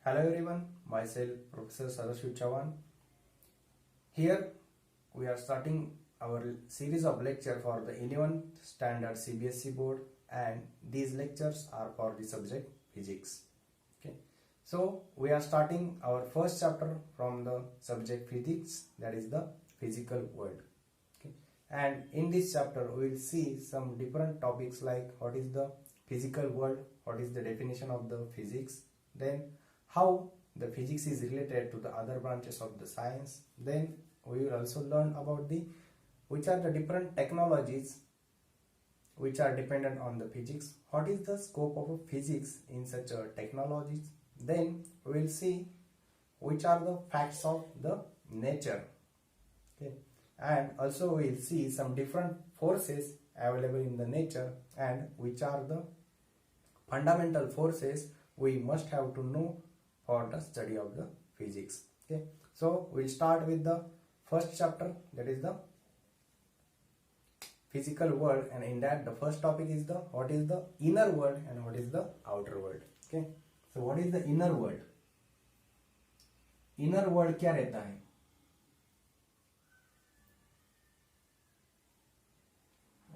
Hello everyone, myself Professor Sadashiv Chavan. Here we are starting our series of lecture for the 11th standard CBSE board, and these lectures are for the subject physics. Okay, so we are starting our first chapter from the subject physics, that is the physical world. Okay, and in this chapter we will see some different topics like what is the physical world, what is the definition of the physics, then how the physics is related to the other branches of the science. Then we will also learn about the which are the different technologies which are dependent on the physics, what is the scope of physics in such a technologies. Then we will see which are the facts of the nature. Okay, and also we will see some different forces available in the nature and which are the fundamental forces we must have to know for the study of the physics. Okay, so we'll start with the first chapter, that is the physical world, and in that the first topic is the what is the inner world and what is the outer world. Okay, so what is the inner world? Inner world क्या रहता है?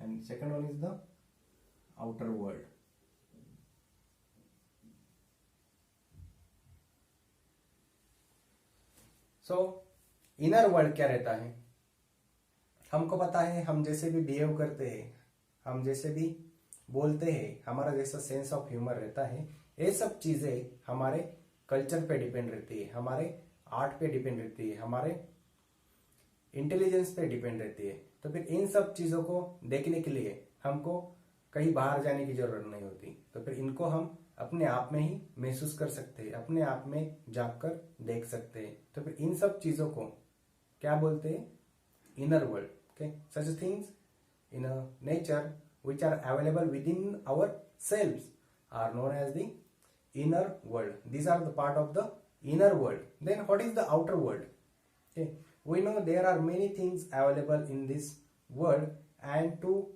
And second one is the outer world. So inner world क्या रहता है? हमको पता है, हम जैसे भी बिहेव करते हैं, हम जैसे भी बोलते हैं, हमारा जैसा सेंस ऑफ ह्यूमर रहता है, ये सब चीजें हमारे कल्चर पे डिपेंड रहती है, हमारे आर्ट पे डिपेंड रहती है, हमारे इंटेलिजेंस पे डिपेंड रहती है. तो फिर इन सब चीजों को देखने के लिए हमको कहीं बाहर जाने की जरूरत नहीं होती. तो फिर इनको हम अपने आप में ही महसूस कर सकते हैं, अपने आप में जाकर देख सकते हैं. तो फिर इन सब चीजों को क्या बोलते हैं? Inner world. Okay, such things in nature which are available within ourselves are known as the inner world. These are the part of the inner world. Then what is the outer world? Okay, we know there are many things available in this world, and to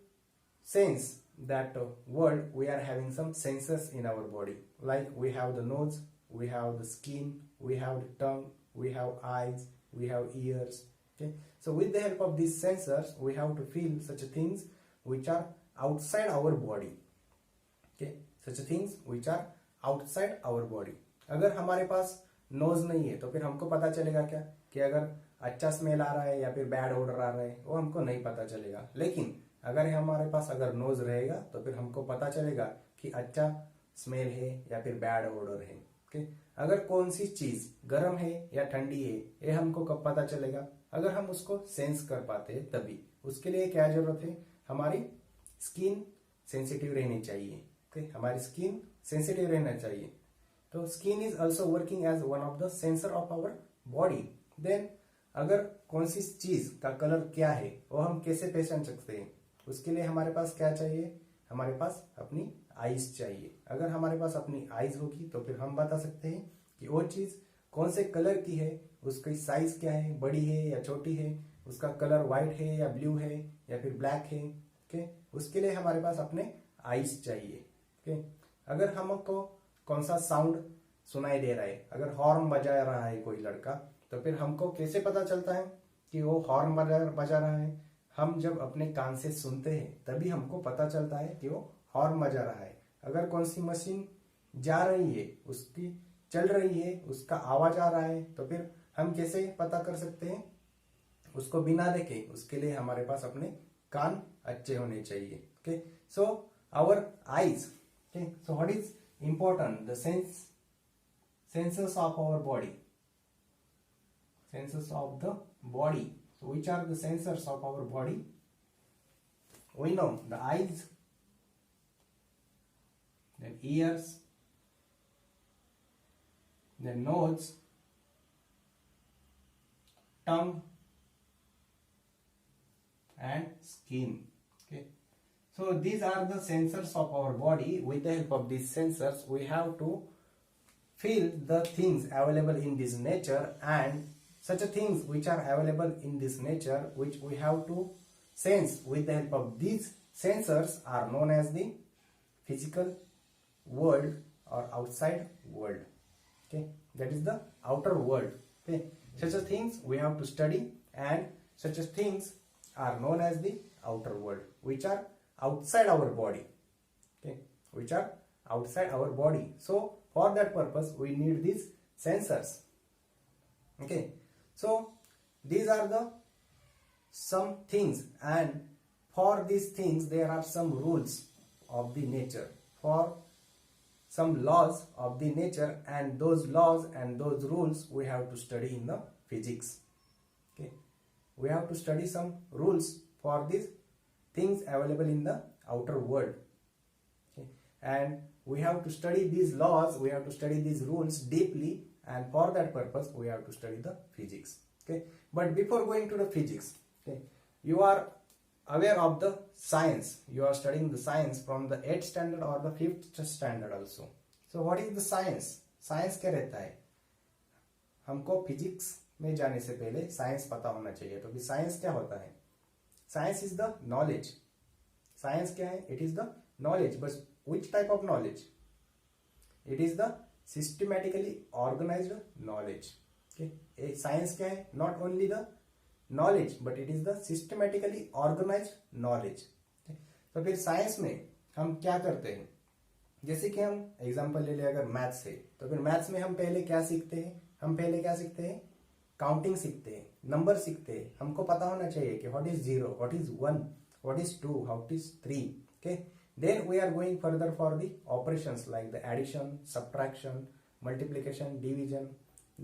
sense that world we are having some senses in our body, like we have the nose, we have the skin, we have the tongue, we have eyes, we have ears. Okay, so with the help of these sensors we have to feel such things which are outside our body. Okay, such things which are outside our body. अगर हमारे पास knows नहीं है तो फिर हमको पता चलेगा क्या कि अगर अच्छा स्मेल आ रहा है या फिर बैड ऑर्डर आ रहा है, वो हमको नहीं पता चलेगा. लेकिन अगर हमारे पास अगर नोज रहेगा तो फिर हमको पता चलेगा कि अच्छा स्मेल है या फिर बैड ऑर्डर है. ओके, अगर कौन सी चीज गर्म है या ठंडी है, ये हमको कब पता चलेगा? अगर हम उसको सेंस कर पाते हैं तभी. उसके लिए क्या जरूरत है? हमारी स्किन सेंसिटिव रहनी चाहिए. ओके, हमारी स्किन सेंसिटिव रहना चाहिए. तो skin is also working as one of the sensor of our body. Then अगर कौन सी चीज का कलर क्या है वो हम कैसे पहचान सकते हैं? उसके लिए हमारे पास क्या चाहिए? हमारे पास अपनी आईज चाहिए. अगर हमारे पास अपनी आईज होगी तो फिर हम बता सकते हैं कि वो चीज कौन से कलर की है, उसकी साइज क्या है, बड़ी है या छोटी है, उसका कलर व्हाइट है या ब्लू है या फिर ब्लैक है. ओके, उसके लिए हमारे पास अपने आईज चाहिए. ओके, अगर हमको कौन सा साउंड सुनाई दे रहा है, अगर हॉर्न बजा रहा है कोई लड़का, तो फिर हमको कैसे पता चलता है कि वो हॉर्न बजा रहा है? हम जब अपने कान से सुनते हैं तभी हमको पता चलता है कि वो हॉर्न बजा रहा है. अगर कौन सी मशीन जा रही है, उसकी चल रही है, उसका आवाज आ रहा है, तो फिर हम कैसे पता कर सकते हैं? उसको बिना देखे. उसके लिए हमारे पास अपने कान अच्छे होने चाहिए. Okay, so our eyes. Okay, so what is important? The senses of our body. Senses of the body. So which are the sensors of our body? We know the eyes, then ears, then nose, tongue, and skin. Okay, so these are the sensors of our body. With the help of these sensors we have to feel the things available in this nature, and such things which are available in this nature which we have to sense with the help of these sensors are known as the physical world or outside world. Okay, that is the outer world. Okay, such as things we have to study, and such as things are known as the outer world, which are outside our body. Okay, which are outside our body. So for that purpose we need these sensors. Okay, so these are the some things, and for these things there are some rules of the nature, for some laws of the nature, and those laws and those rules we have to study in the physics. Okay, we have to study some rules for these things available in the outer world. Okay, and we have to study these laws, we have to study these rules deeply, and for that purpose we have to study the physics. Okay, but before going to the physics, okay, you are aware of the science, you are studying the science from the 8th standard or the 5th standard also. So what is the science? Science क्या रहता है? हमको physics में जाने से पहले science पता होना चाहिए. तो भी साइंस क्या होता है? Science is the knowledge. Science क्या है? It is the knowledge. बस which type of knowledge? It is the systematically organized knowledge. Okay, science क्या है? Not only the knowledge but it is the systematically organized knowledge. तो फिर science में हम क्या करते हैं? जैसे कि हम एग्जांपल ले ले, अगर मैथ्स है तो फिर मैथ्स में हम पहले क्या सीखते हैं? हम पहले क्या सीखते हैं? काउंटिंग सीखते हैं, नंबर सीखते हैं. हमको पता होना चाहिए कि what is 0, what is 1, what is 2, what is 3. Okay, then we are going further for the operations like the addition, subtraction, multiplication, division.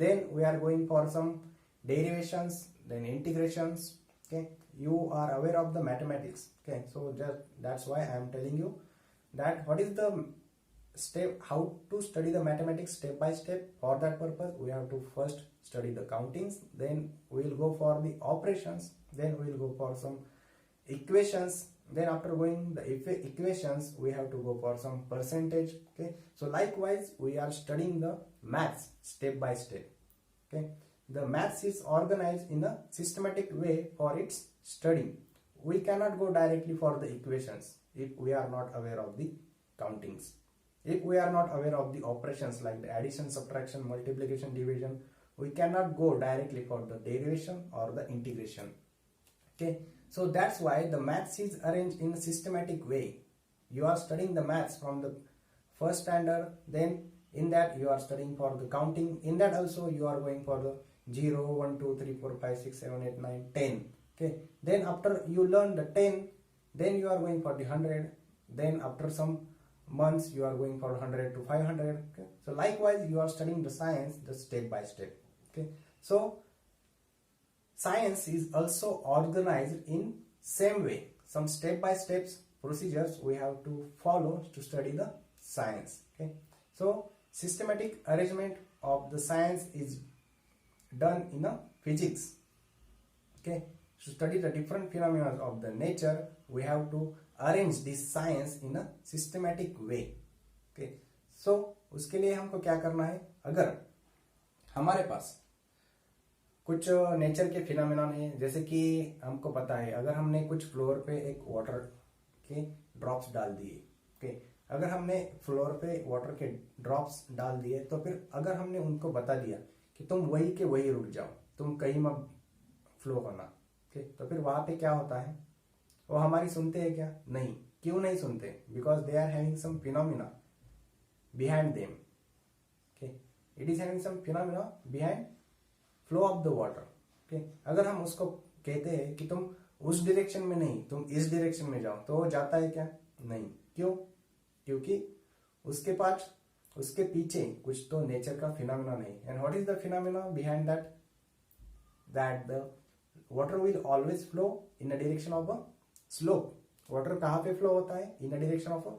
Then we are going for some derivations, then integrations. Okay, you are aware of the mathematics. Okay, so that's why I am telling you that what is the step, how to study the mathematics step by step. For that purpose we have to first study the countings, then we will go for the operations, then we will go for some equations. Then after going the equations we have to go for some percentage. Okay, so likewise we are studying the maths step by step. Okay, the maths is organized in a systematic way for its study. We cannot go directly for the equations if we are not aware of the countings, if we are not aware of the operations like the addition, subtraction, multiplication, division. We cannot go directly for the derivation or the integration. Okay, so that's why the maths is arranged in a systematic way. You are studying the maths from the first standard, then in that you are studying for the counting. In that also you are going for the 0, 1, 2, 3, 4, 5, 6, 7, 8, 9, 10. Okay, then after you learn the 10, then you are going for the 100. Then after some months you are going for 100 to 500. Okay, so likewise you are studying the science the step by step. Okay, so science is also organized in same way. Some step by steps procedures we have to follow to study the science. Okay, so systematic arrangement of the science is done in a physics. Okay, to study the different phenomena of the nature we have to arrange this science in a systematic way. Okay, so उसके लिए हमको क्या करना है? अगर हमारे पास कुछ nature के फिनोमेनन है, जैसे कि हमको पता है अगर हमने कुछ फ्लोर पे एक वाटर के ड्रॉप्स डाल दिए. ओके, अगर हमने फ्लोर पे वाटर के ड्रॉप्स डाल दिए तो फिर अगर हमने उनको बता दिया कि तुम वही के वही रुक जाओ, तुम कहीं मत फ्लो होना. ओके, तो फिर वहां पे क्या होता है? वो हमारी सुनते हैं क्या? नहीं. क्यों नहीं सुनते? Because they are having some phenomena behind them. Okay, it is having some phenomena behind flow of the water. Okay, अगर हम उसको कहते हैं कि तुम उस डायरेक्शन में नहीं, तुम इस डायरेक्शन में जाओ, तो वो जाता है क्या? नहीं. क्यों? क्योंकि उसके पास उसके पीछे कुछ तो नेचर का फिनोमेना नहीं. And what is the phenomena behind that? That the water will always flow in a direction of a slope. Water कहाँ पे फ्लो होता है? In a direction of a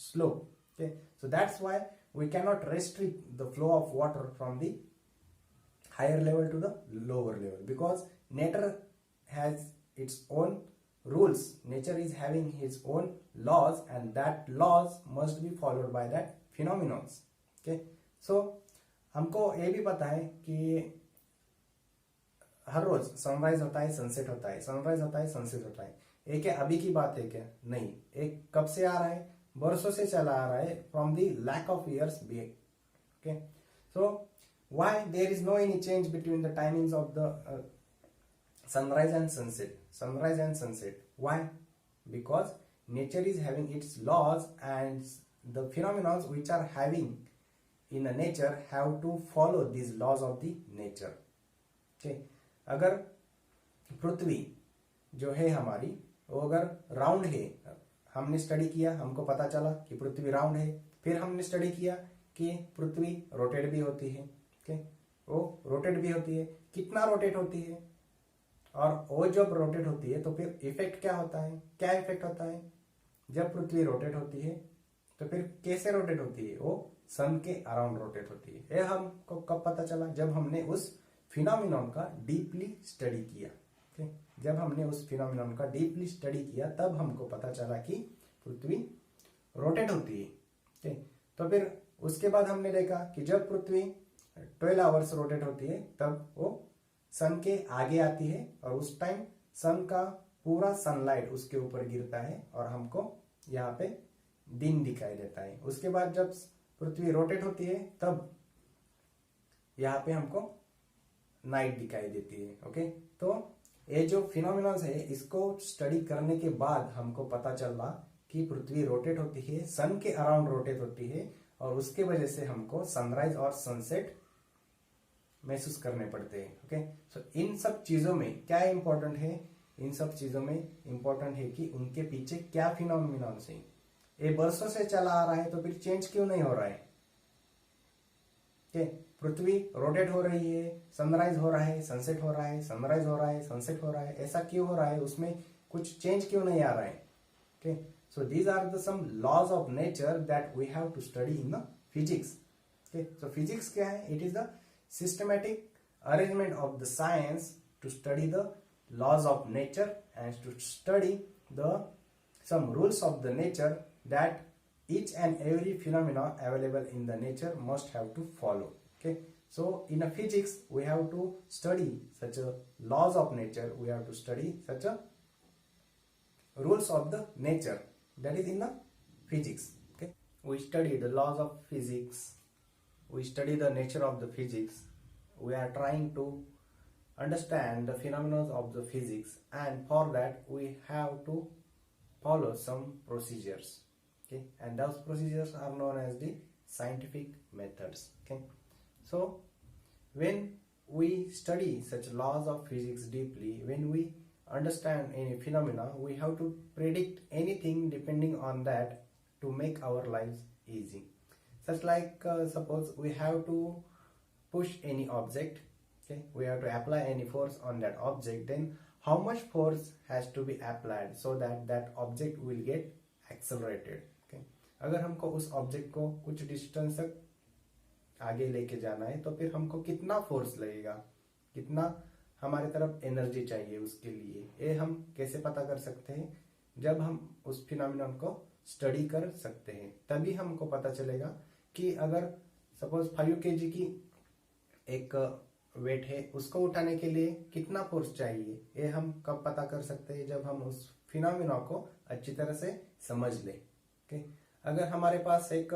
slope. Okay, so that's why we cannot restrict the flow of water from the higher level to the lower level, because nature has its own rules. Nature is having its own laws, and that laws must be followed by that phenomena. Okay, so हमको ये भी पता है कि हर रोज sunrise होता है, sunset होता है, सनराइज होता है, सनसेट होता है. एक क्या अभी की बात है क्या? नहीं. एक कब से आ रहा है? बरसों से चला आ रहा है, from the lakh of years back. Okay, So why there is no any change between the timings of the sunrise and sunset? Why? Because nature is having its laws, and the phenomena which are having in the nature have to follow these laws of the nature. Okay, अगर पृथ्वी जो है हमारी वो अगर round है, हमने study किया, हमको पता चला कि पृथ्वी राउंड है, फिर हमने स्टडी किया कि पृथ्वी रोटेट भी होती है. ओके, वो रोटेट भी होती है, कितना रोटेट होती है, और वो जब रोटेट होती है तो फिर इफेक्ट क्या होता है, क्या इफेक्ट होता है. जब पृथ्वी रोटेट होती है तो फिर कैसे रोटेट होती है, वो सन के अराउंड रोटेट होती है. ये हमको कब पता चला, जब हमने उस फिनोमिनन का डीपली स्टडी किया. okay? जब हमने उस फिनोमिनन का डीपली स्टडी किया तब हमको पता चला कि पृथ्वी रोटेट होती है. okay? तो फिर उसके बाद हमने देखा कि जब पृथ्वी 12 आवर्स रोटेट होती है तब वो सन के आगे आती है, और उस टाइम सन का पूरा सनलाइट उसके ऊपर गिरता है और हमको यहाँ पे दिन दिखाई देता है. उसके बाद जब पृथ्वी रोटेट होती है तब यहाँ पे हमको नाइट दिखाई देती है. ओके, तो ये जो फिनोमिनॉन्स है इसको स्टडी करने के बाद हमको पता चला कि पृथ्वी रोटेट होती है, सन के अराउंड रोटेट होती है, और उसके वजह से हमको सनराइज और सनसेट महसूस करने पड़ते हैं. ओके, सो इन सब चीजों में क्या इंपॉर्टेंट है, इन सब चीजों में इंपॉर्टेंट है कि उनके पीछे क्या फिनोमिनॉन्स है. ये बरसों से चला आ रहा है तो फिर चेंज क्यों नहीं हो रहा है. पृथ्वी रोटेट हो रही है, सनराइज हो रहा है, सनसेट हो रहा है, सनराइज हो रहा है, सनसेट हो रहा है, ऐसा क्यों हो रहा है, उसमें कुछ चेंज क्यों नहीं आ रहा है. Okay, so these are the some laws of nature that we have to study in the physics. Okay, so physics क्या है, it is the systematic arrangement of the science to study the laws of nature and to study the some rules of the nature that each and every phenomena available in the nature must have to follow. Okay, so in a physics we have to study such a laws of nature, we have to study such a rules of the nature, that is in the physics. Okay, we study the laws of physics, we study the nature of the physics, we are trying to understand the phenomena of the physics, and for that we have to follow some procedures. Okay, and those procedures are known as the scientific methods. Okay, so when we study such laws of physics deeply, when we understand any phenomena, we have to predict anything depending on that to make our lives easy. Such like suppose we have to push any object. Okay, we have to apply any force on that object, then how much force has to be applied so that that object will get accelerated. Okay, अगर हमको उस object को कुछ distance तक आगे लेके जाना है तो फिर हमको कितना फोर्स लगेगा, कितना हमारे तरफ एनर्जी चाहिए उसके लिए, ये हम कैसे पता कर सकते हैं, जब हम उस फिनोमिनन को स्टडी कर सकते हैं. तभी हमको पता चलेगा कि अगर सपोज 5 kg की एक वेट है, उसको उठाने के लिए कितना फोर्स चाहिए, ये हम कब पता कर सकते हैं, जब हम उस फिनोमिना को अच्छी तरह से समझ लें. ओके, अगर हमारे पास एक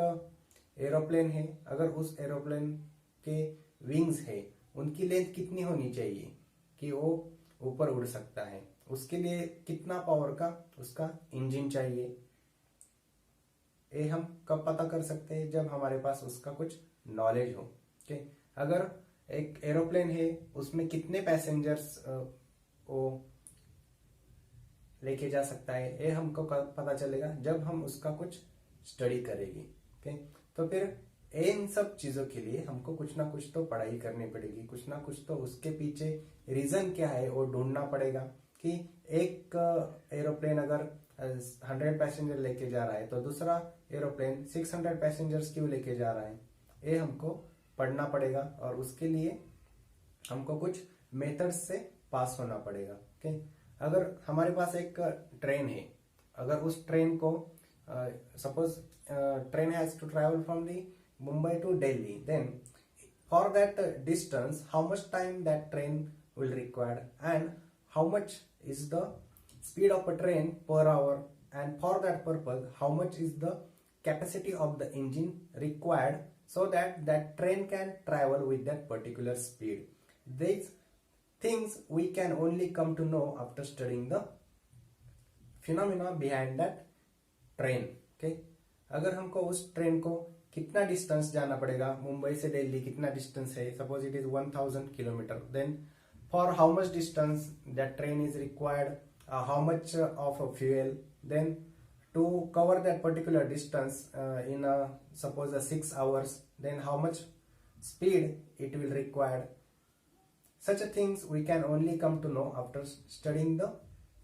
एरोप्लेन है, अगर उस एरोप्लेन के विंग्स है, उनकी लेंथ कितनी होनी चाहिए कि वो ऊपर उड़ सकता है, उसके लिए कितना पावर का उसका इंजन चाहिए, ये हम कब पता कर सकते हैं, जब हमारे पास उसका कुछ नॉलेज हो. ओके, अगर एक एरोप्लेन है, उसमें कितने पैसेंजर्स वो लेके जा सकता है, ये हमको पता चलेगा जब हम उसका कुछ स्टडी करेंगे. ओके, तो फिर इन सब चीजों के लिए हमको कुछ ना कुछ तो पढ़ाई करनी पड़ेगी, कुछ ना कुछ तो उसके पीछे रीजन क्या है वो ढूंढना पड़ेगा कि एक एरोप्लेन अगर 100 पैसेंजर लेके जा रहा है तो दूसरा एरोप्लेन 600 पैसेंजर्स क्यों लेके जा रहा है, ये हमको पढ़ना पड़ेगा, और उसके लिए हमको कुछ मेथड्स से पास होना पड़ेगा. ओके, अगर हमारे पास एक ट्रेन है, अगर उस ट्रेन को suppose train has to travel from the Mumbai to Delhi, then for that distance how much time that train will required, and how much is the speed of a train per hour, and for that purpose how much is the capacity of the engine required so that that train can travel with that particular speed. These things we can only come to know after studying the phenomena behind that train. Okay, अगर हमको उस train को कितना distance जाना पड़ेगा, मुंबई से दिल्ली कितना distance है, suppose it is 1000 kilometre, then for how much distance that train is required, how much of fuel, then to cover that particular distance in suppose 6 hours, then how much speed it will require. Such a things we can only come to know after studying the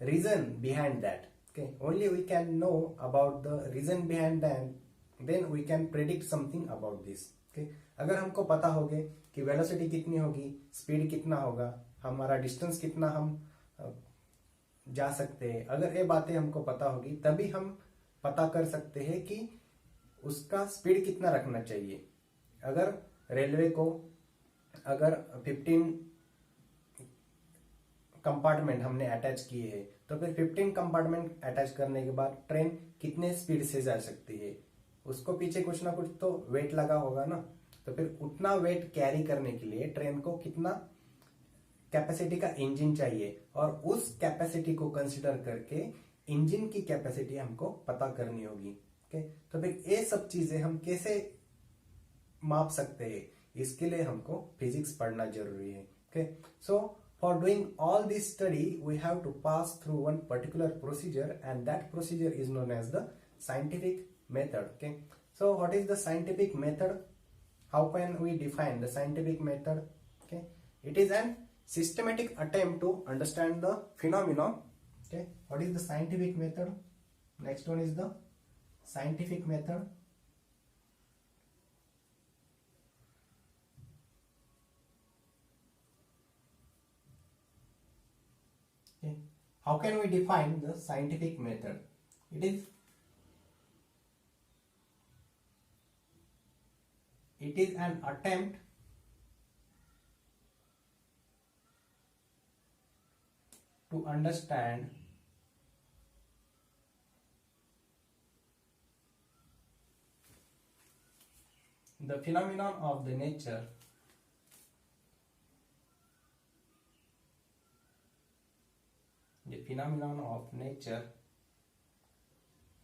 reason behind that. Okay, only we can know about the reason behind that, then we can predict something about this. Okay, अगर हमको पता होगे कि velocity कितनी होगी, speed कितना होगा, हमारा डिस्टेंस कितना हम जा सकते हैं, अगर ये बातें हमको पता होगी तभी हम पता कर सकते हैं कि उसका स्पीड कितना रखना चाहिए. अगर रेलवे को अगर 15 कंपार्टमेंट हमने अटैच किए हैं, तो फिर 15 कंपार्टमेंट अटैच करने के बाद ट्रेन कितने स्पीड से जा सकती है, उसको पीछे कुछ ना कुछ तो वेट लगा होगा ना. तो फिर उतना वेट कैरी करने के लिए ट्रेन को कितना कैपेसिटी का इंजन चाहिए, और उस कैपेसिटी को कंसिडर करके इंजन की कैपेसिटी हमको पता करनी होगी. ओके, तो फिर ये सब चीजें हम कैसे माप सकते हैं, इसके लिए हमको फिजिक्स पढ़ना जरूरी है. Okay, so for doing all this study we have to pass through one particular procedure, and that procedure is known as the scientific method. Okay, so what is the scientific method, how can we define the scientific method. Okay, it is an systematic attempt to understand the phenomenon. Okay, what is the scientific method? Next one is the scientific method. Okay, how can we define the scientific method? It is an attempt to understand the phenomenon of the nature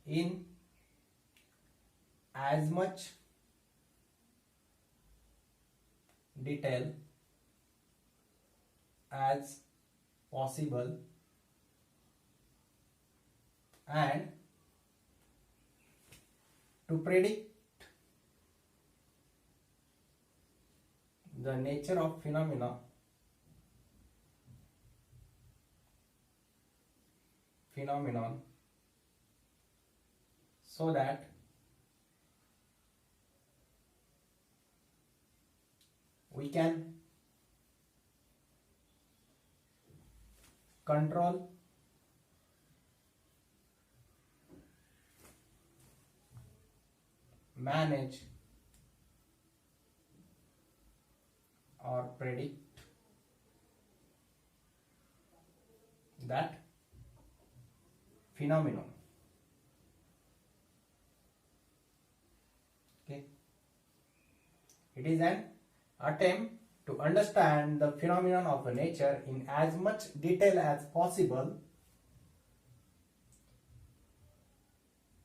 in as much detail as possible, and to predict the nature of phenomenon so that we can control manage or predict that phenomenon. Okay, it is an attempt to understand the phenomenon of nature in as much detail as possible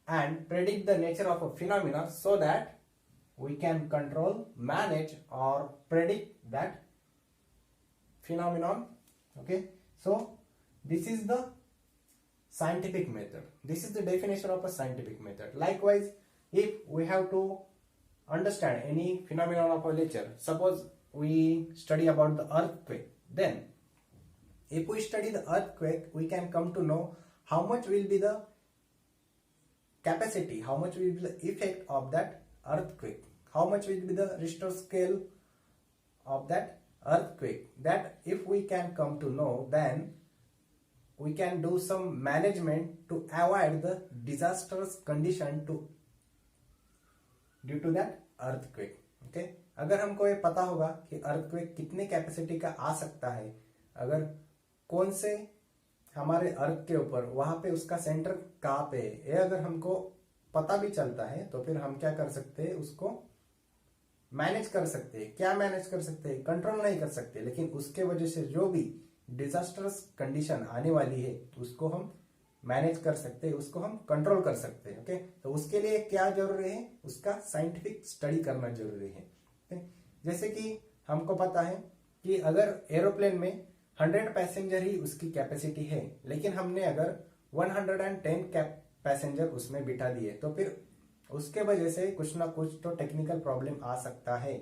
and predict the nature of a phenomena so that we can control, manage or predict that phenomenon. Okay, so this is the scientific method. This is the definition of a scientific method. Likewise, if we have to understand any phenomenon of a nature, suppose we study about the earthquake, then if we study the earthquake, we can come to know how much will be the capacity, how much will be the effect of that earthquake, how much will be the Richter scale of that earthquake. That if we can come to know, then we can do some management to avoid the disastrous condition due to that earthquake. Okay, अगर हमको ये पता होगा कि earthquake कितने capacity का आ सकता है, अगर कौन से हमारे अर्थ के ऊपर, वहां पे उसका सेंटर कहाँ पे है, ये अगर हमको पता भी चलता है, तो फिर हम क्या कर सकते हैं, उसको मैनेज कर सकते हैं। क्या मैनेज कर सकते हैं? कंट्रोल नहीं कर सकते, लेकिन उसके वजह से जो भी डिजास्टर्स कंडीशन आने वाली है उसको हम मैनेज कर सकते हैं, उसको हम कंट्रोल कर सकते हैं। ओके, तो उसके लिए क्या जरूरी है? उसका साइंटिफिक स्टडी करना जरूरी है। जैसे कि हमको पता है कि अगर एरोप्लेन में 100 पैसेंजर ही उसकी कैपेसिटी है, लेकिन हमने अगर 110 पैसेंजर उसमें बिठा दिए, तो फिर उसके वजह से कुछ ना कुछ तो टेक्निकल प्रॉब्लम आ सकता है।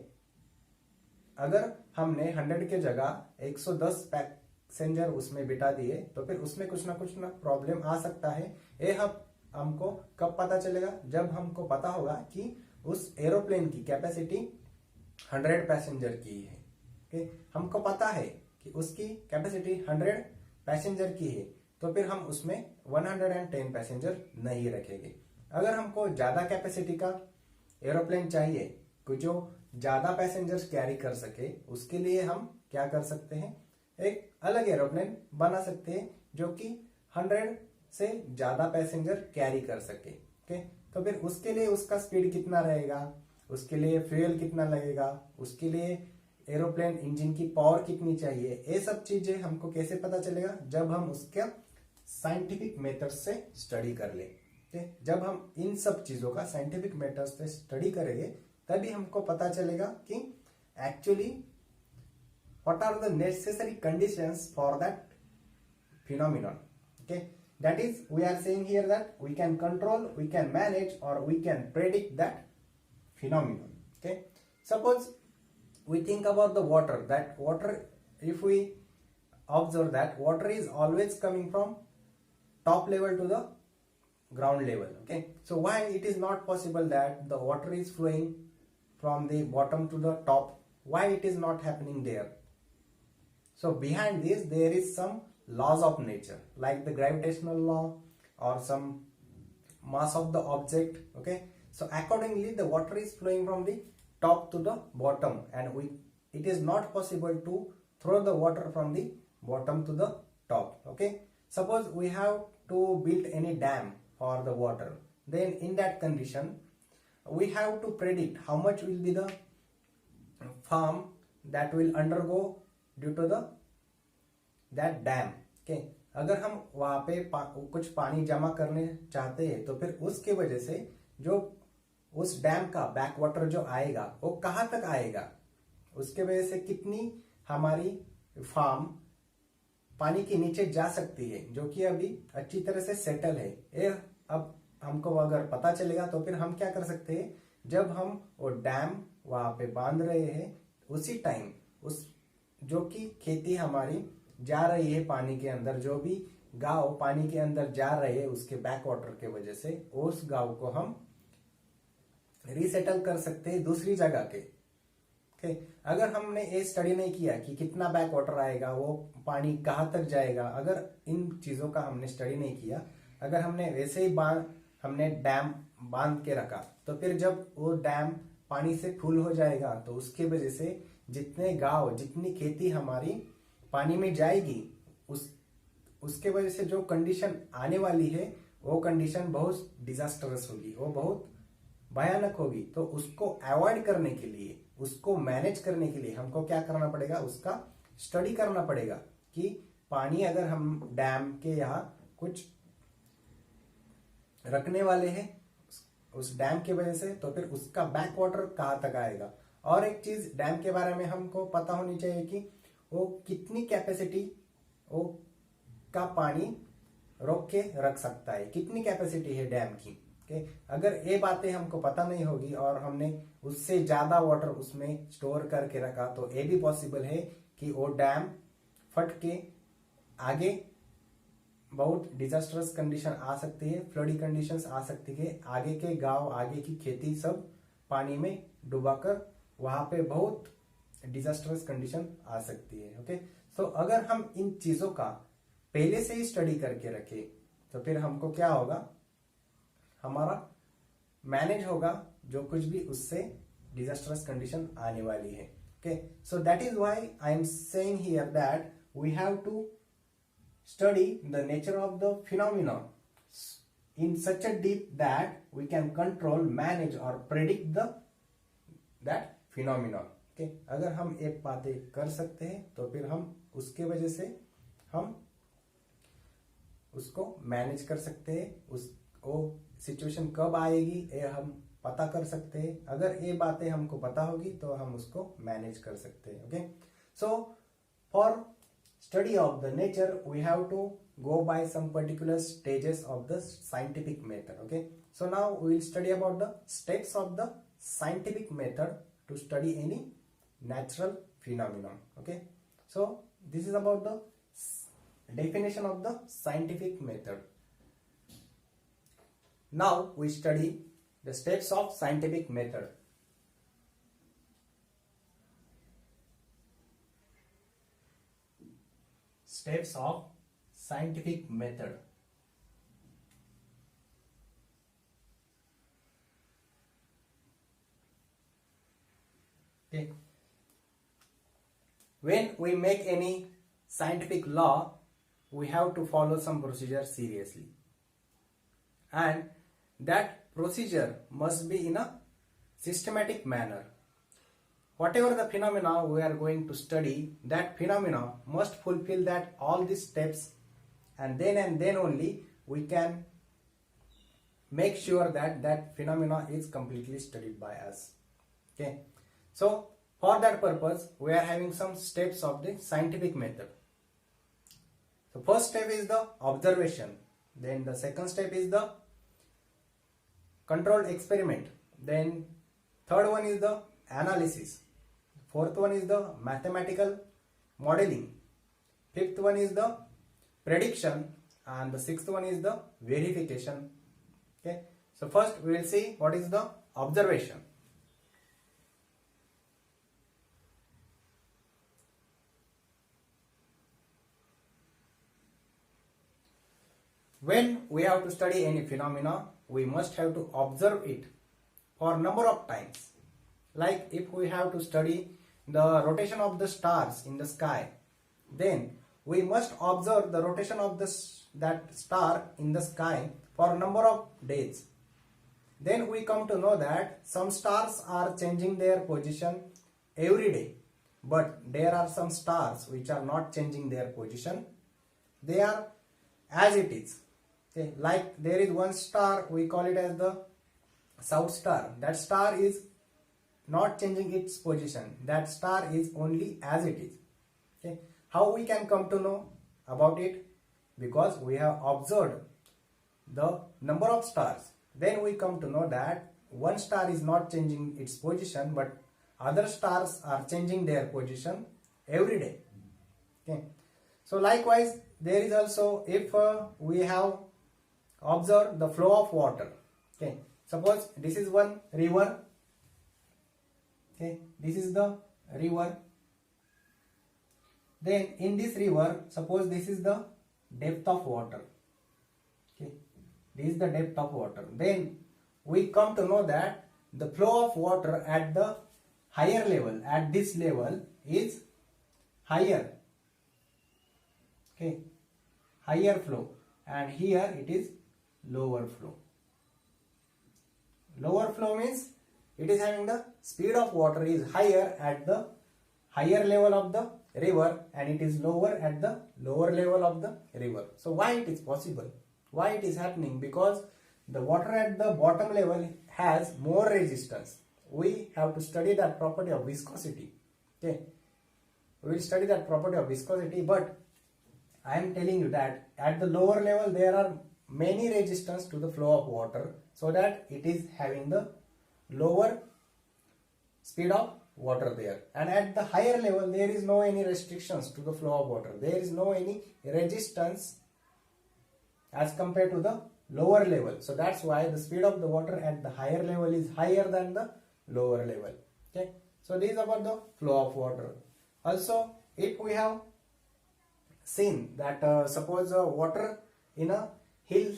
अगर हमने 100 के जगह 110 पैसेंजर उसमें बिठा दिए, तो फिर उसमें कुछ ना प्रॉब्लम आ सकता है। ये हमको कब पता चलेगा? जब हमको पता होगा कि उस एरोप्लेन की कैपेसिटी 100 पैसेंजर की है। ओके, हमको पता है कि उसकी कैपेसिटी 100 पैसेंजर की है, तो फिर हम उसमें 110 पैसेंजर नहीं रखेंगे। अगर हमको ज्यादा कैपेसिटी का एरोप्लेन चाहिए, जो ज्यादा पैसेंजर्स कैरी कर सके, उसके लिए हम क्या कर सकते हैं? एक अलग एरोप्लेन बना सकते हैं जो कि 100 से ज्यादा पैसेंजर कैरी कर सके। ओके, तो फिर उसके लिए उसका स्पीड कितना रहेगा, उसके लिए फ्यूल कितना लगेगा, उसके लिए एरोप्लेन इंजन की पावर कितनी चाहिए, ये सब चीजें हमको कैसे पता चलेगा? जब हम उसका साइंटिफिक मेथड से स्टडी कर ले। जब हम इन सब चीजों का साइंटिफिक मेथड से स्टडी करेंगे, तभी हमको पता चलेगा कि actually what are the necessary conditions for that phenomenon. Okay, that is, we are saying here that we can control, we can manage, or we can predict that phenomenon. Okay, suppose we think about the water, that water, if we observe that water is always coming from top level to the ground level. Okay, so why it is not possible that the water is flowing from the bottom to the top? Why it is not happening there? So behind this there is some laws of nature, like the gravitational law or some mass of the object. Okay, so accordingly the water is flowing from the top to the bottom, and it is not possible to throw the water from the bottom to the top. Okay, suppose we have to build any dam for the water, then in that condition we have to predict how much will be the farm that will undergo due to that dam. Okay, अगर हम वहां पे कुछ पानी जमा करने चाहते हैं, तो फिर उसके वजह से जो उस डैम का बैक वाटर जो आएगा वो कहाँ तक आएगा, उसके वजह से कितनी हमारी फार्म पानी के नीचे जा सकती है, जो कि अभी अच्छी तरह से सेटल है। ये अब हमको अगर पता चलेगा, तो फिर हम क्या कर सकते हैं? जब हम वो डैम वहां पे बांध रहे हैं, उसी टाइम उस जो कि खेती हमारी जा रही है पानी के अंदर, जो भी गांव पानी के अंदर जा रहे हैं उसके बैक वाटर के वजह से, उस गांव को हम रीसेटल कर सकते हैं दूसरी जगह के। अगर हमने ये स्टडी नहीं किया कि कितना बैक वाटर आएगा, वो पानी कहाँ तक जाएगा, अगर इन चीजों का हमने स्टडी नहीं किया, अगर हमने वैसे ही हमने डैम बांध के रखा, तो फिर जब वो डैम पानी से फुल हो जाएगा, तो उसके वजह से जितने गांव, जितनी खेती हमारी पानी में जाएगी, उसके वजह से जो कंडीशन आने वाली है, वो कंडीशन बहुत डिजास्टरस होगी, वो बहुत भयानक होगी। तो उसको अवॉइड करने के लिए, उसको मैनेज करने के लिए हमको क्या करना पड़ेगा? उसका स्टडी करना पड़ेगा कि पानी अगर हम डैम के यहाँ कुछ रखने वाले हैं उस डैम के वजह से, तो फिर उसका बैक वाटर कहाँ तक आएगा। और एक चीज डैम के बारे में हमको पता होनी चाहिए कि वो कितनी कैपेसिटी वो का पानी रोक के रख सकता है, कितनी कैपेसिटी है डैम की। अगर ये बातें हमको पता नहीं होगी और हमने उससे ज्यादा वाटर उसमें स्टोर करके रखा, तो ये भी पॉसिबल है कि वो डैम फट के आगे बहुत डिजास्टरस कंडीशन आ सकती है, फ्लडी कंडीशंस आ सकती है, आगे के गांव, आगे की खेती सब पानी में डुबाकर वहां पे बहुत डिजास्टरस कंडीशन आ सकती है। ओके, सो अगर हम इन चीजों का पहले से ही स्टडी करके रखे, तो फिर हमको क्या होगा? हमारा मैनेज होगा जो कुछ भी उससे डिजास्टरस कंडीशन आने वाली है। Okay, so that is why I am saying here that we have to study the nature of the phenomenon in such a deep that we can control, manage, or predict that phenomena. Okay, अगर हम एक बातें कर सकते हैं तो फिर हम उसके वजह से हम उसको मैनेज कर सकते हैं। उस वो सिचुएशन कब आएगी ये हम पता कर सकते हैं। अगर ये बातें हमको पता होगी तो हम उसको मैनेज कर सकते हैं। Okay, so for study of the nature we have to go by some particular stages of the scientific method. Okay, so now we will study about the steps of the scientific method to study any natural phenomenon. Okay, so this is about the definition of the scientific method. Now we study the steps of scientific method. Steps of scientific method. Okay. When we make any scientific law, we have to follow some procedure seriously, and that procedure must be in a systematic manner. Whatever the phenomena we are going to study, that phenomena must fulfill that all these steps, and then only we can make sure that that phenomena is completely studied by us. Okay, so for that purpose we are having some steps of the scientific method. So first step is the observation, then the second step is the controlled experiment, then third one is the analysis, fourth one is the mathematical modeling, fifth one is the prediction, and the sixth one is the verification. Okay, so first we will see what is the observation. When we have to study any phenomena, we must have to observe it for number of times. Like if we have to study the rotation of the stars in the sky, then we must observe the rotation of that star in the sky for a number of days. Then we come to know that some stars are changing their position every day, but there are some stars which are not changing their position. They are as it is. Okay, like there is one star, we call it as the South Star. That star is not changing its position. That star is only as it is. Okay, how we can come to know about it? Because we have observed the number of stars. Then we come to know that one star is not changing its position, but other stars are changing their position every day. Okay, so likewise there is also, if we have observed the flow of water. Okay, suppose this is one river. Okay, this is the river. Then in this river, suppose this is the depth of water. Okay, this is the depth of water. Then we come to know that the flow of water at the higher level, at this level, is higher. Okay, higher flow, and here it is lower flow. Lower flow means it is having the speed of water is higher at the higher level of the river, and it is lower at the lower level of the river. So why it is possible? Why it is happening? Because the water at the bottom level has more resistance. We have to study that property of viscosity. Okay, we will study that property of viscosity, but I am telling you that at the lower level there are many resistance to the flow of water, so that it is having the lower speed of water there. And at the higher level there is no any restrictions to the flow of water. There is no any resistance as compared to the lower level. So that's why the speed of the water at the higher level is higher than the lower level. Okay, so this is about the flow of water. Also, if we have seen that suppose water in a hill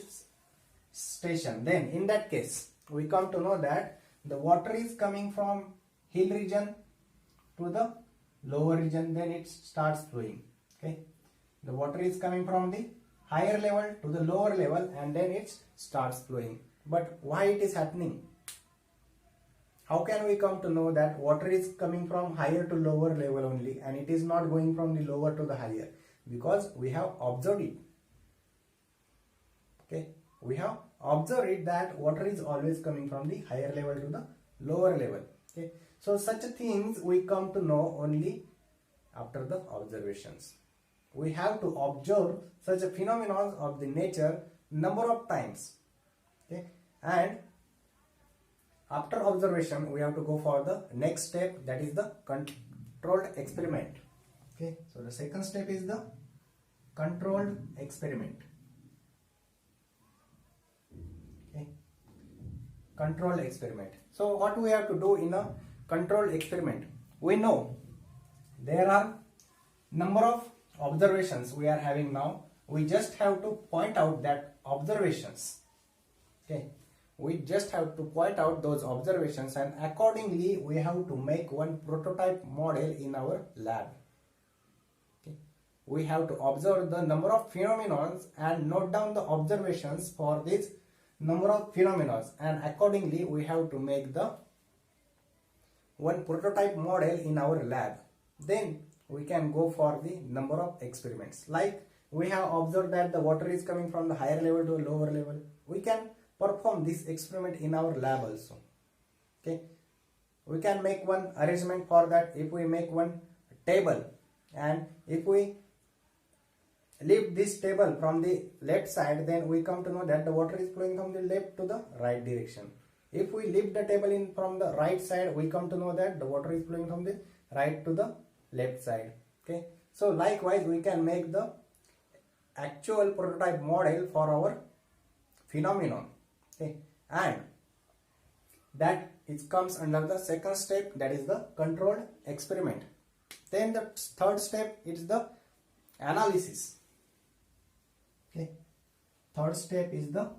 station, then in that case we come to know that the water is coming from hill region to the lower region, then it starts flowing. Okay, the water is coming from the higher level to the lower level, and then it starts flowing. But why it is happening? how can we come to know that water is coming from higher to lower level only and it is not going from the lower to the higher? Because we have observed it. Okay, we have observed it that water is always coming from the higher level to the lower level. Okay, so such things we come to know only after the observations. We have to observe such a phenomenon of the nature number of times. Okay, and after observation we have to go for the next step, that is the controlled experiment. Okay, so the second step is the controlled experiment. Okay, controlled experiment. So what we have to do in a controlled experiment? We know there are number of observations we are having now. We just have to point out that observations. Okay, we just have to point out those observations and accordingly we have to make one prototype model in our lab. Okay, we have to observe the number of phenomena and note down the observations for this number of phenomena, and accordingly we have to make the one prototype model in our lab. Then we can go for the number of experiments. Like we have observed that the water is coming from the higher level to a lower level. We can perform this experiment in our lab also. Okay, we can make one arrangement for that. If we make one table and if we lift this table from the left side, then we come to know that the water is flowing from the left to the right direction. If we lift the table in from the right side, we come to know that the water is flowing from the right to the left side. Okay, so likewise we can make the actual prototype model for our phenomenon. Okay, and that it comes under the second step, that is the controlled experiment. Then the third step is the analysis. Okay, third step is the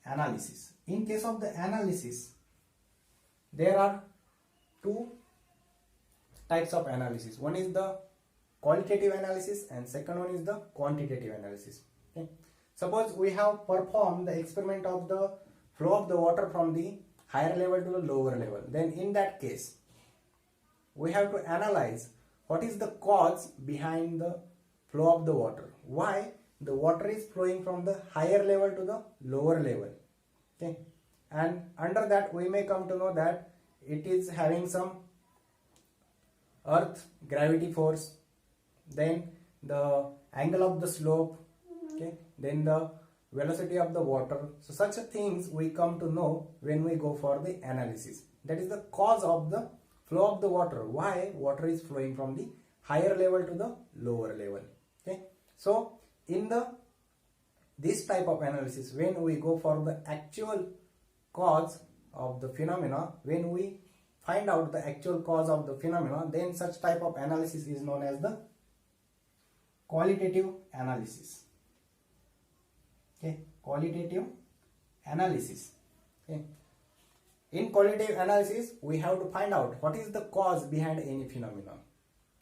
analysis. In case of the analysis, there are two types of analysis. One is the qualitative analysis and second one is the quantitative analysis. Okay, suppose we have performed the experiment of the flow of the water from the higher level to the lower level. Then in that case, we have to analyze what is the cause behind the flow of the water. Why the water is flowing from the higher level to the lower level. Okay, and under that we may come to know that it is having some earth gravity force, then the angle of the slope, okay, then the velocity of the water. So such things we come to know when we go for the analysis. That is the cause of the flow of the water, why water is flowing from the higher level to the lower level. Okay, so in this type of analysis, when we go for the actual cause of the phenomena, when we find out the actual cause of the phenomena, then such type of analysis is known as the qualitative analysis. Okay, qualitative analysis. Okay, in qualitative analysis we have to find out what is the cause behind any phenomenon.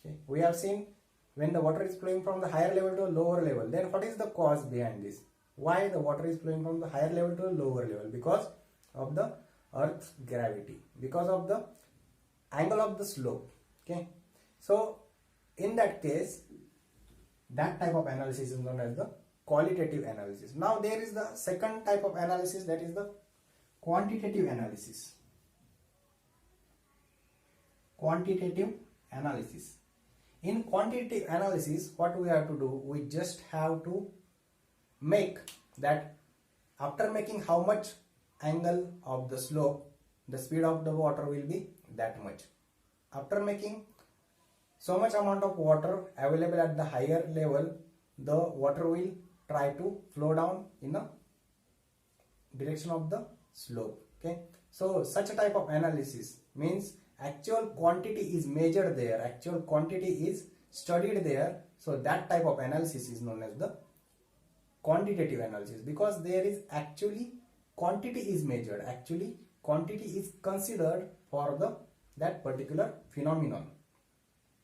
Okay, we have seen when the water is flowing from the higher level to a lower level, then what is the cause behind this? Why the water is flowing from the higher level to a lower level? Because of the earth's gravity, because of the angle of the slope. Okay, so in that case, that type of analysis is known as the qualitative analysis. Now there is the second type of analysis, that is the quantitative analysis. Quantitative analysis. In quantitative analysis, what we have to do, we just have to make that after making how much angle of the slope, the speed of the water will be that much. After making so much amount of water available at the higher level, the water will try to flow down in a direction of the slope. Okay, so such a type of analysis means actual quantity is measured there, actual quantity is studied there. So that type of analysis is known as the quantitative analysis, because there is actually quantity is measured, actually quantity is considered for that particular phenomenon.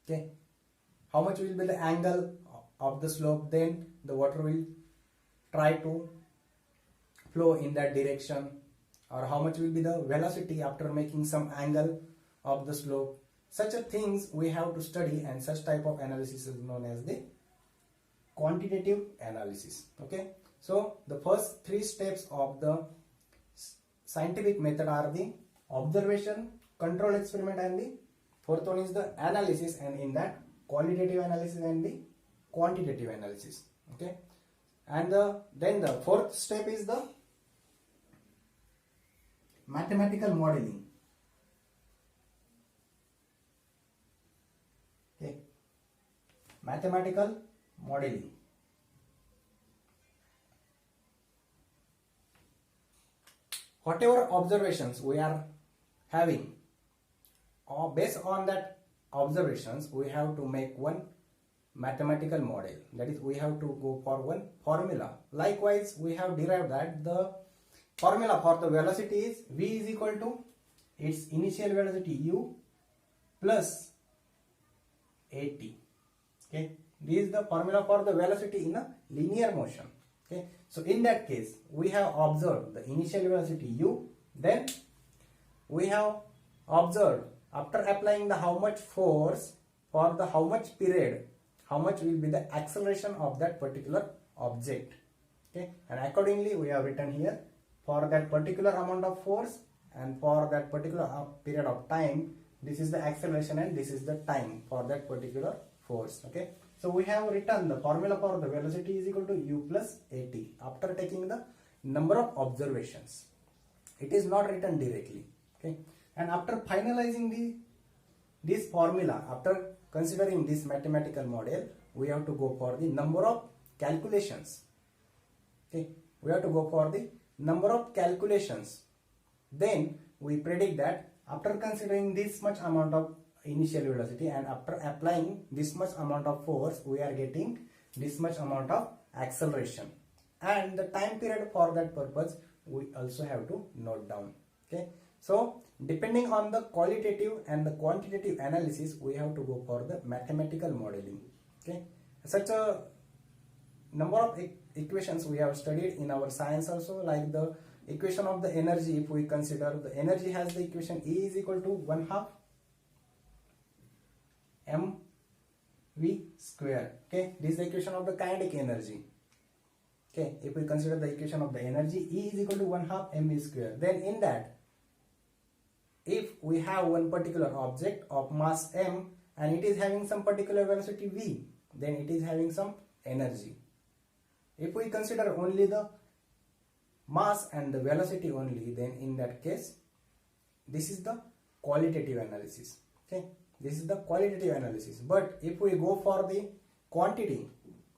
Okay, how much will be the angle of the slope, then the water will try to flow in that direction or how much will be the velocity after making some angle of the slope. Such a things we have to study, and such type of analysis is known as the quantitative analysis. Okay, so the first three steps of the scientific method are the observation, control experiment, and the fourth one is the analysis, and in that qualitative analysis and the quantitative analysis. Okay, and then the fourth step is the mathematical modeling. Okay, mathematical modeling. Whatever observations we are having, or based on that observations, we have to make one mathematical model. That is, we have to go for one formula. Likewise, we have derived that the formula for the velocity is v is equal to its initial velocity u plus at. Okay, this is the formula for the velocity in a linear motion. Okay, so in that case, we have observed the initial velocity u, then we have observed after applying the how much force for the how much period, how much will be the acceleration of that particular object. Okay, and accordingly we have written here for that particular amount of force and for that particular period of time, this is the acceleration and this is the time for that particular force. Okay, so we have written the formula for the velocity is equal to u plus at after taking the number of observations. It is not written directly. Okay, and after finalizing this formula, after considering this mathematical model, we have to go for the number of calculations. Okay, we have to go for the number of calculations. Then we predict that after considering this much amount of initial velocity and after applying this much amount of force, we are getting this much amount of acceleration, and the time period for that purpose we also have to note down. Okay, so depending on the qualitative and the quantitative analysis, we have to go for the mathematical modeling. Okay, such a number of equations we have studied in our science also, like the equation of the energy. If we consider the energy has the equation E is equal to 1/2 mv square. Okay, this is the equation of the kinetic energy. Okay, if we consider the equation of the energy, E is equal to 1/2 mv square, then in that, if we have one particular object of mass m and it is having some particular velocity v, then it is having some energy. If we consider only the mass and the velocity only, then in that case, this is the qualitative analysis. Okay, this is the qualitative analysis. But if we go for the quantity,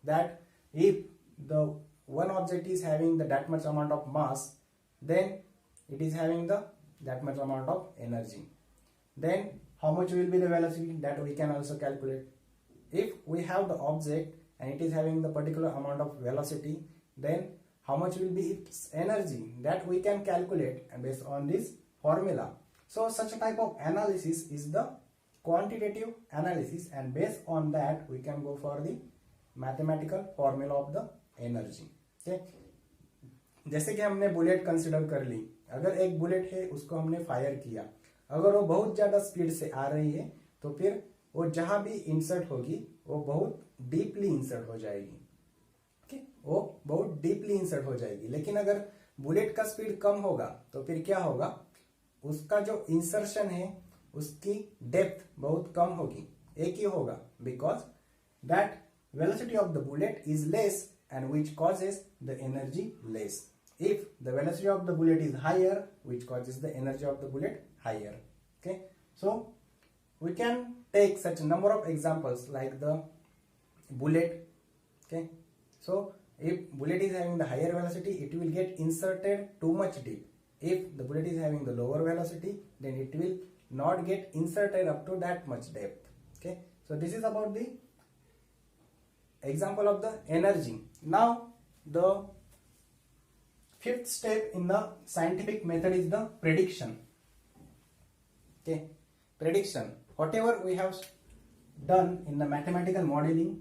that if the one object is having that much amount of mass, then it is having that much amount of energy. Then how much will be the velocity, that we can also calculate. If we have the object and it is having the particular amount of velocity, then how much will be its energy, that we can calculate based on this formula. So such a type of analysis is the quantitative analysis, and based on that we can go for the mathematical formula of the energy. Okay, जैसे कि हमने bullet consider कर ली, अगर एक bullet है उसको हमने fire किया, अगर वो बहुत ज्यादा स्पीड से आ रही है तो फिर वो जहां भी इंसर्ट होगी वो बहुत डीपली इंसर्ट हो जाएगी. okay? वो बहुत डीपली इंसर्ट हो जाएगी. लेकिन अगर बुलेट का स्पीड कम होगा तो फिर क्या होगा, उसका जो इंसर्शन है उसकी डेप्थ बहुत कम होगी, एक ही होगा, because that velocity of the bullet is less and which causes the energy less. If the velocity of the bullet is higher, which causes the energy of the bullet higher. Okay, so we can take such a number of examples like the bullet. Okay, so if bullet is having the higher velocity, it will get inserted too much deep. If the bullet is having the lower velocity, then it will not get inserted up to that much depth. Okay, so this is about the example of the energy. Now the fifth step in the scientific method is the prediction. Okay, prediction. Whatever we have done in the mathematical modeling,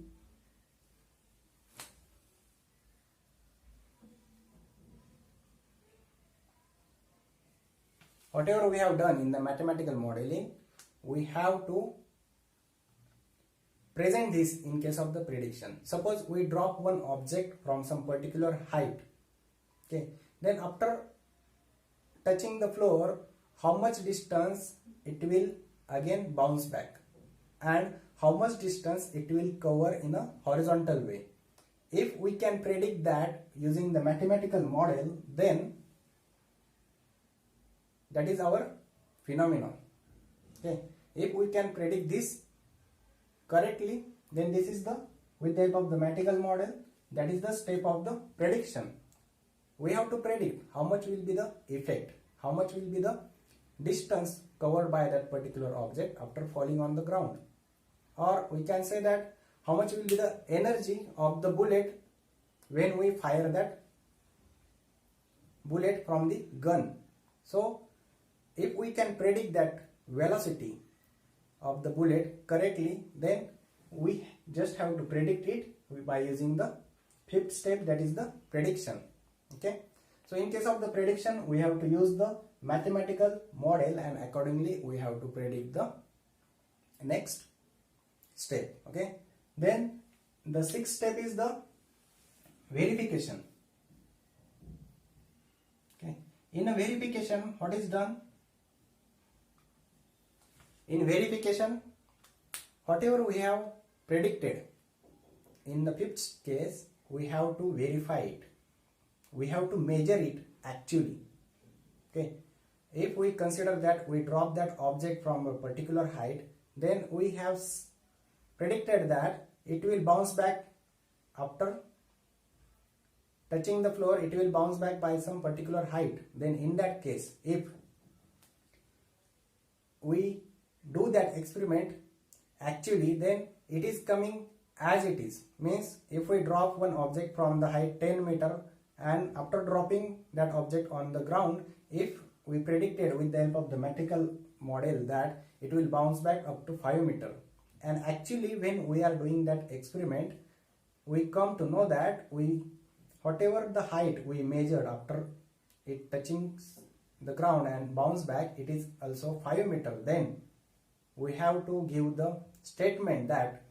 whatever we have done in the mathematical modeling, we have to present this in case of the prediction. Suppose we drop one object from some particular height, okay, then after touching the floor, how much distance it will again bounce back, and how much distance it will cover in a horizontal way. If we can predict that using the mathematical model, then that is our phenomenon. Okay, if we can predict this correctly, then this is the, with the help of the mathematical model, that is the step of the prediction. We have to predict how much will be the effect, how much will be the distance covered by that particular object after falling on the ground, or we can say that how much will be the energy of the bullet when we fire that bullet from the gun. So if we can predict that velocity of the bullet correctly, then we just have to predict it by using the fifth step, that is the prediction. Okay, so in case of the prediction, we have to use the mathematical model, and accordingly we have to predict the next step. Okay, then the sixth step is the verification. Okay, in a verification, what is done? In verification, whatever we have predicted, in the fifth case, we have to verify it. We have to measure it actually. Okay, if we consider that we drop that object from a particular height, then we have predicted that it will bounce back after touching the floor, it will bounce back by some particular height. Then in that case, if we do that experiment actually, then it is coming as it is. Means if we drop one object from the height 10 meter, and after dropping that object on the ground, if we predicted with the help of the mathematical model that it will bounce back up to 5 meter, and actually when we are doing that experiment, we come to know that whatever the height we measured after it touching the ground and bounce back, it is also 5 meter. Then we have to give the statement that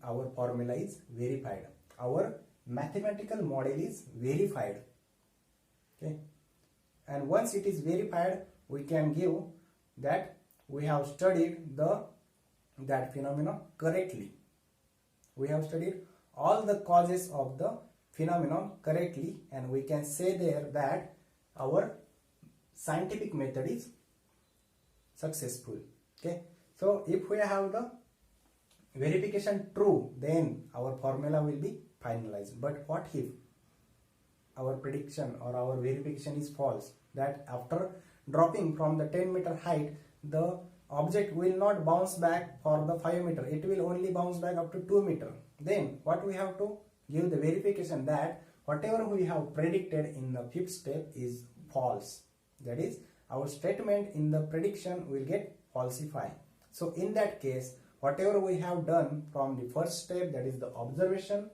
our formula is verified, our mathematical model is verified. Okay, and once it is verified, we can give that we have studied that phenomenon correctly. We have studied all the causes of the phenomenon correctly, and we can say there that our scientific method is successful. Okay, so if we have the verification true, then our formula will be finalized. But what if our prediction or our verification is false, that after dropping from the 10 meter height, the object will not bounce back for the 5 meter, it will only bounce back up to 2 meter. Then what we have to give the verification that whatever we have predicted in the fifth step is false. That is, our statement in the prediction will get falsified. So in that case, whatever we have done from the first step, that is the observation,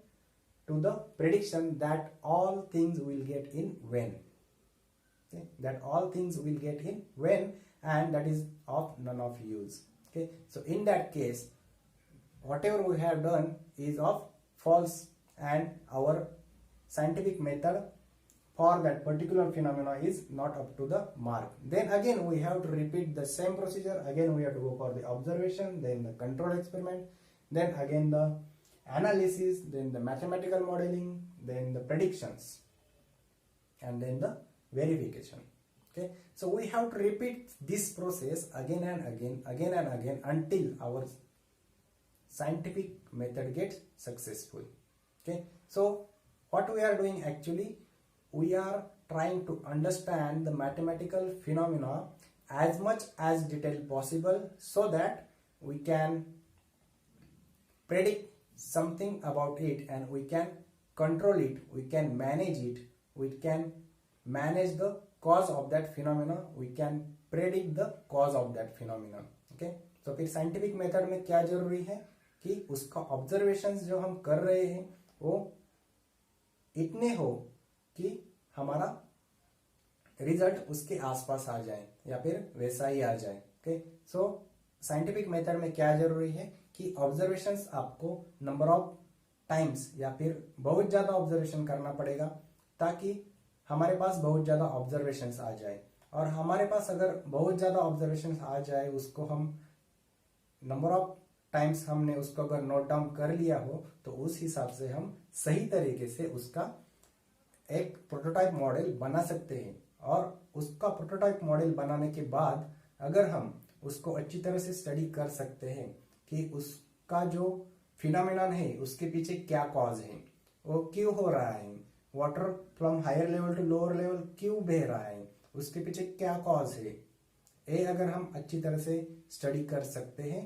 to the prediction, that all things will get in when. Okay? That all things will get in when, and that is of none of use. Okay, so in that case, whatever we have done is of false, and our scientific method for that particular phenomena is not up to the mark. Then again we have to repeat the same procedure. Again we have to go for the observation, then the control experiment, then again the analysis, then the mathematical modeling, then the predictions, and then the verification. Okay, so we have to repeat this process again and again until our scientific method gets successful. Okay, so what we are doing actually, we are trying to understand the mathematical phenomena as much as detail possible, so that we can predict something about it, and we can control it, we can manage it, we can manage the cause of that phenomena, we can predict the cause of that phenomena. Okay, तो फिर scientific method में क्या जरूरी है कि उसका observations जो हम कर रहे हैं वो इतने हो कि हमारा रिजल्ट उसके आसपास आ जाए या फिर वैसा ही आ जाए। ओके, सो साइंटिफिक मेथड में क्या जरूरी है कि ऑब्जर्वेशंस आपको नंबर ऑफ टाइम्स या फिर बहुत ज्यादा ऑब्जर्वेशन करना पड़ेगा, ताकि हमारे पास बहुत ज्यादा ऑब्जर्वेशंस आ जाए। और हमारे पास अगर बहुत ज्यादा ऑब्जर्वेशंस आ जाए, उसको हम नंबर ऑफ टाइम्स हमने उसको अगर नोट डाउन कर लिया हो, तो उस हिसाब से हम सही तरीके से उसका एक प्रोटोटाइप मॉडल बना सकते हैं। और उसका प्रोटोटाइप मॉडल बनाने के बाद अगर हम उसको अच्छी तरह से स्टडी कर सकते हैं कि उसका जो फिनोमेनन है उसके पीछे क्या कॉज है, वो क्यों हो रहा है, water from higher level to lower level क्यों बह रहा है, उसके पीछे क्या कॉज है, ये अगर हम अच्छी तरह से स्टडी कर सकते हैं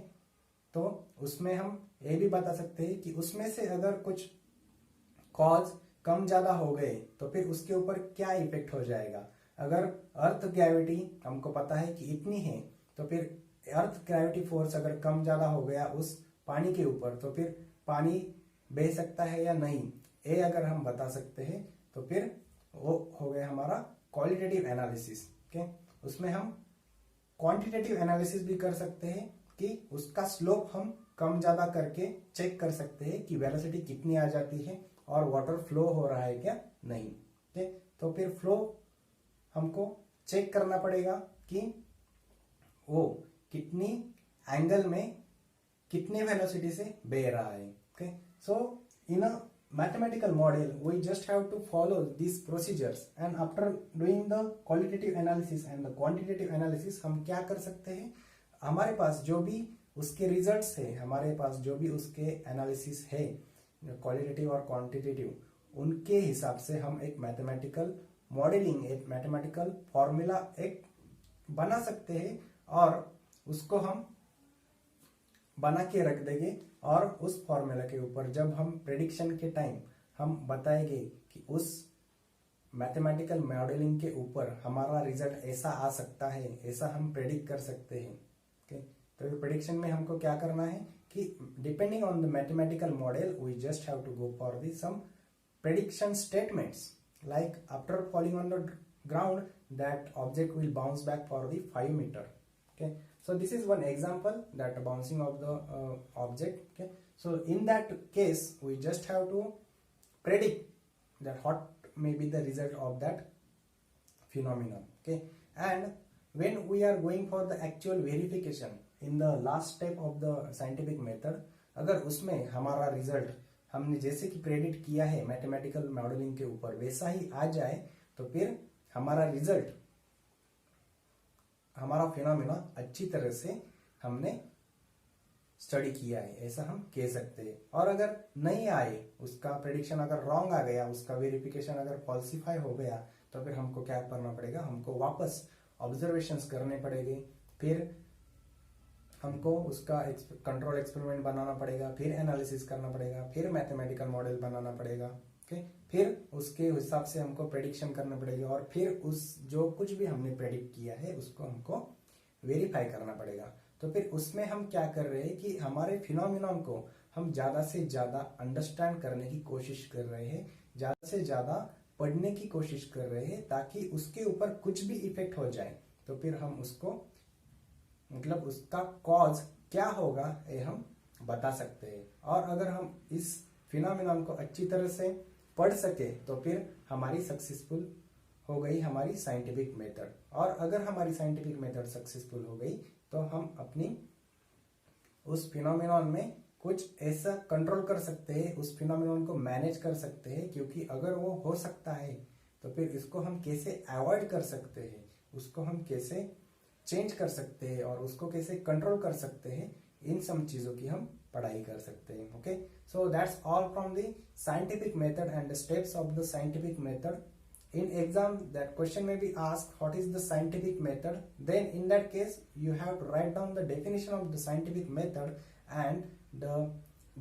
तो उसमें हम ये भी बता सकते हैं कि उसमें से अगर कुछ कॉज कम ज्यादा हो गए तो फिर उसके ऊपर क्या इफेक्ट हो जाएगा। अगर अर्थ ग्रेविटी हमको पता है कि इतनी है, तो फिर अर्थ ग्रेविटी फोर्स अगर कम ज्यादा हो गया उस पानी के ऊपर, तो फिर पानी बह सकता है या नहीं, ये अगर हम बता सकते हैं तो फिर वो हो गया हमारा क्वालिटेटिव एनालिसिस। ओके, उसमें हम क्वांटिटेटिव एनालिसिस भी कर सकते हैं कि उसका स्लोप हम कम ज्यादा करके चेक कर सकते हैं कि वेलोसिटी कितनी आ जाती है और वाटर फ्लो हो रहा है क्या नहीं। ओके, तो फिर फ्लो हमको चेक करना पड़ेगा कि वो कितनी एंगल में कितने वेलोसिटी से बह रहा है। Okay, so in a mathematical model we just have to follow these procedures, and after doing the qualitative analysis and the quantitative analysis हम क्या कर सकते हैं, हमारे पास जो भी उसके रिजल्ट्स है, हमारे पास जो भी उसके एनालिसिस है क्वालिटेटिव और क्वांटिटेटिव, उनके हिसाब से हम एक मैथमेटिकल मॉडलिंग, एक मैथमेटिकल फॉर्मूला एक बना सकते हैं और उसको हम बना के रख देंगे। और उस फॉर्मूला के ऊपर जब हम प्रेडिक्शन के टाइम हम बताएंगे कि उस मैथमेटिकल मॉडलिंग के ऊपर हमारा रिजल्ट ऐसा आ सकता है, ऐसा हम प्रेडिक्ट कर सकते हैं। ओके, तो प्रेडिक्शन में हमको क्या करना है कि depending on the mathematical model we just have to go for the some prediction statements like after falling on the ground that object will bounce back for the 5 meter. Okay, so this is one example that bouncing of the object. Okay, so in that case we just have to predict that what may be the result of that phenomenon. Okay, and when we are going for the actual verification in the last step of the scientific method, अगर उसमें हमारा result हमने जैसे कि predict किया है mathematical modelling के ऊपर वैसा ही आ जाए, तो फिर हमारा रिजल्ट, हमारा फिनोमेना अच्छी तरह से हमने स्टडी किया है ऐसा हम कह सकते हैं। और अगर नहीं आए, उसका प्रेडिक्शन अगर रॉन्ग आ गया, उसका वेरिफिकेशन अगर फॉल्सिफाई हो गया, तो फिर हमको क्या करना पड़ेगा, हमको वापस ऑब्जर्वेशंस करने पड़ेंगे, फिर हमको उसका कंट्रोल एक्सपेरिमेंट बनाना पड़ेगा, फिर एनालिसिस करना पड़ेगा, फिर मैथमेटिकल मॉडल बनाना पड़ेगा। ओके, फिर उसके हिसाब से हमको प्रेडिक्शन करना पड़ेगा और फिर उस जो कुछ भी हमने प्रेडिक्ट किया है उसको हमको वेरीफाई करना पड़ेगा। तो फिर उसमें हम क्या कर रहे हैं कि हमारे फिनोमिनन को हम ज्यादा से ज्यादा अंडरस्टैंड करने की कोशिश कर रहे हैं, ज्यादा से ज्यादा पढ़ने की कोशिश कर रहे हैं, ताकि उसके ऊपर कुछ भी इफेक्ट हो जाए तो फिर हम उसको, मतलब उसका कॉज क्या होगा ये हम बता सकते हैं। और अगर हम इस फिनोमिनन को अच्छी तरह से पढ़ सके तो फिर हमारी सक्सेसफुल हो गई हमारी साइंटिफिक मेथड। और अगर हमारी साइंटिफिक मेथड सक्सेसफुल हो गई तो हम अपनी उस फिनोमिनन में कुछ ऐसा कंट्रोल कर सकते हैं, उस फिनोमिनन को मैनेज कर सकते हैं, क्योंकि अगर वो हो सकता है तो फिर इसको हम कैसे अवॉइड कर सकते हैं, उसको हम कैसे चेंज कर सकते हैं और उसको कैसे कंट्रोल कर सकते हैं, इन सब चीजों की हम पढ़ाई कर सकते हैं। Okay, so that's all from the scientific method and the steps of the scientific method. In exam that question may be asked, what is the scientific method? Then in that case you have to write down the definition of the scientific method, and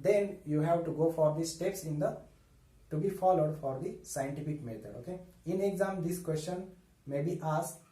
then you have to go for the steps in the to be followed for the scientific method. Okay, in exam this question may be asked